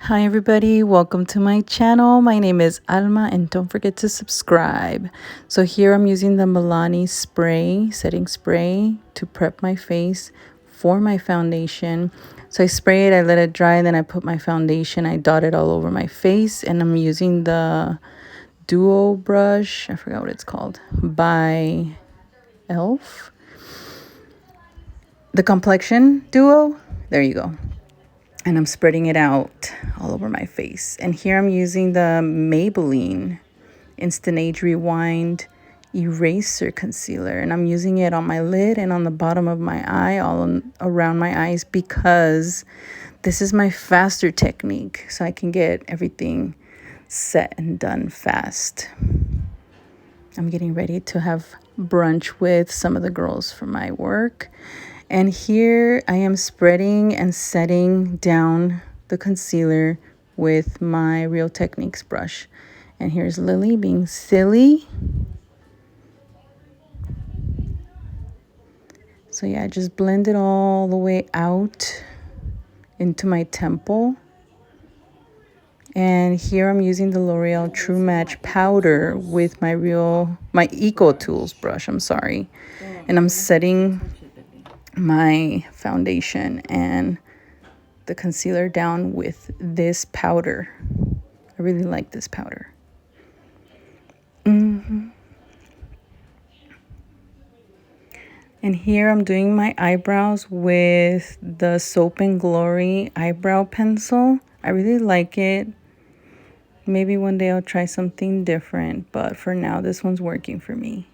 Hi everybody, welcome to my channel. My name is Alma and don't forget to subscribe. So here I'm using the Milani spray, setting spray to prep my face for my foundation. So I spray it, I let it dry, then I put my foundation, I dot it all over my face, and I'm using the Duo brush, I forgot what it's called, by Elf. The Complexion Duo, there you go. And I'm spreading it out all over my face. And here I'm using the Maybelline Instant Age Rewind Eraser Concealer. And I'm using it on my lid and on the bottom of my eye, around my eyes, because this is my faster technique. So I can get everything set and done fast. I'm getting ready to have brunch with some of the girls from my work. And here I am spreading and setting down the concealer with my Real Techniques brush. And here's Lily being silly. So yeah, I just blend it all the way out into my temple. And here I'm using the L'Oreal True Match powder with my Eco Tools brush, And I'm setting my foundation and the concealer down with this powder. I really like this powder. And here I'm doing my eyebrows with the Soap and Glory eyebrow pencil. I really like it. Maybe one day I'll try something different, but for now this one's working for me.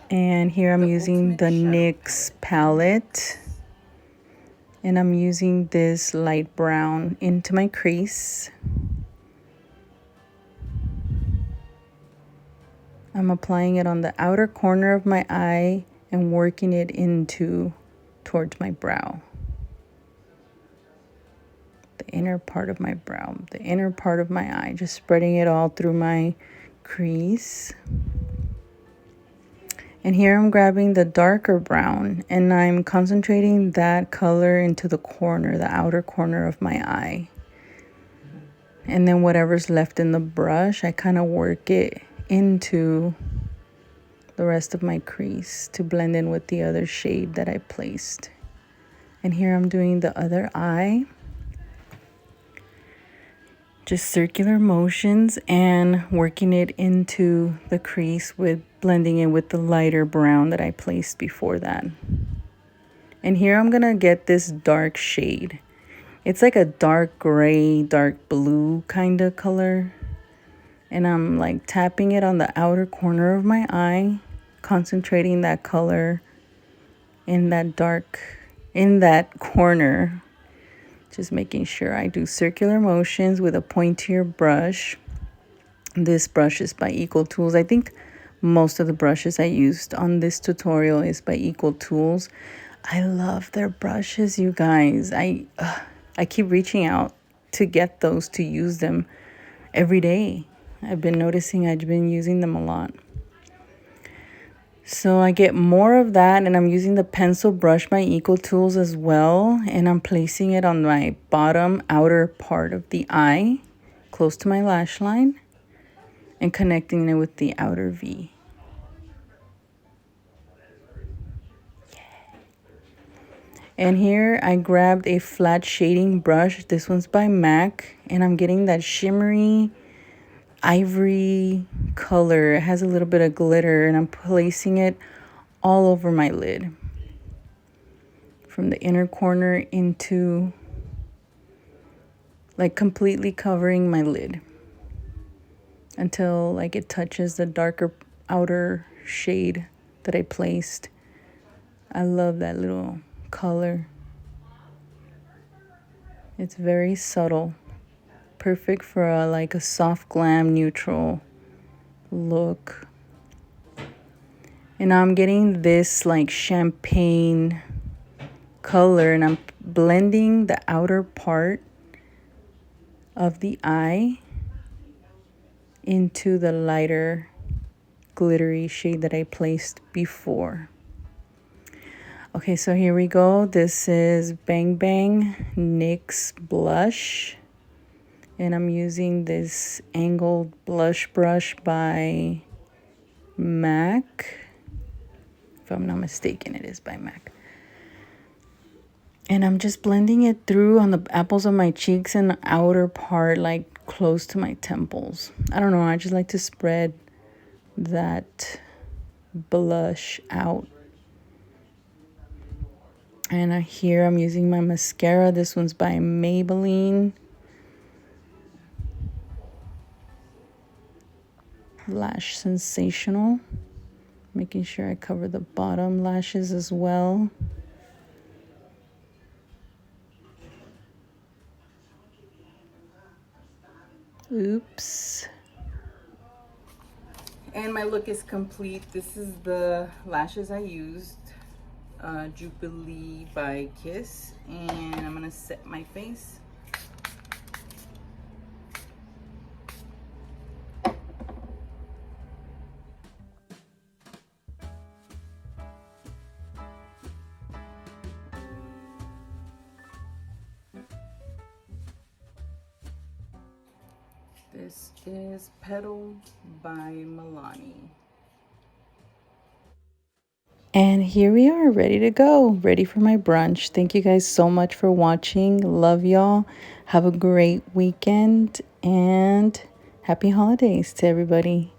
And here I'm using the NYX palette. And I'm using this light brown into my crease. I'm applying it on the outer corner of my eye and working it towards my brow. The inner part of my brow, the inner part of my eye, just spreading it all through my crease. And here I'm grabbing the darker brown and I'm concentrating that color into the corner, the outer corner of my eye. And then whatever's left in the brush, I kind of work it into the rest of my crease to blend in with the other shade that I placed. And here I'm doing the other eye. Just circular motions and working it into the crease with blending in with the lighter brown that I placed before that. And here I'm gonna get this dark shade. It's like a dark gray, dark blue kind of color. And I'm like tapping it on the outer corner of my eye, concentrating that color in that corner. Just making sure I do circular motions with a pointier brush. This brush is by Eco Tools. I think most of the brushes I used on this tutorial is by Eco Tools. I love their brushes, you guys. I keep reaching out to get those, to use them every day. I've been noticing I've been using them a lot. So I get more of that, and I'm using the pencil brush by Eco Tools as well, and I'm placing it on my bottom outer part of the eye, close to my lash line, and connecting it with the outer V. And here I grabbed a flat shading brush. This one's by MAC, and I'm getting that shimmery ivory color. It has a little bit of glitter, and I'm placing it all over my lid, from the inner corner into, like, completely covering my lid until like it touches the darker outer shade that I placed. I love that little color. It's very subtle. Perfect for a soft glam neutral look. And now I'm getting this like champagne color, and I'm blending the outer part of the eye into the lighter glittery shade that I placed before. Okay, so here we go. This is Bang Bang NYX blush. And I'm using this angled blush brush by MAC. If I'm not mistaken, it is by MAC. And I'm just blending it through on the apples of my cheeks and the outer part, like close to my temples. I don't know, I just like to spread that blush out. And here I'm using my mascara. This one's by Maybelline. Lash Sensational. Making sure I cover the bottom lashes as well. Oops. And my look is complete. This is the lashes I used. Jubilee by Kiss. And I'm going to set my face. This is Petal by Milani. And here we are, ready to go, ready for my brunch. Thank you guys so much for watching. Love y'all. Have a great weekend and happy holidays to everybody.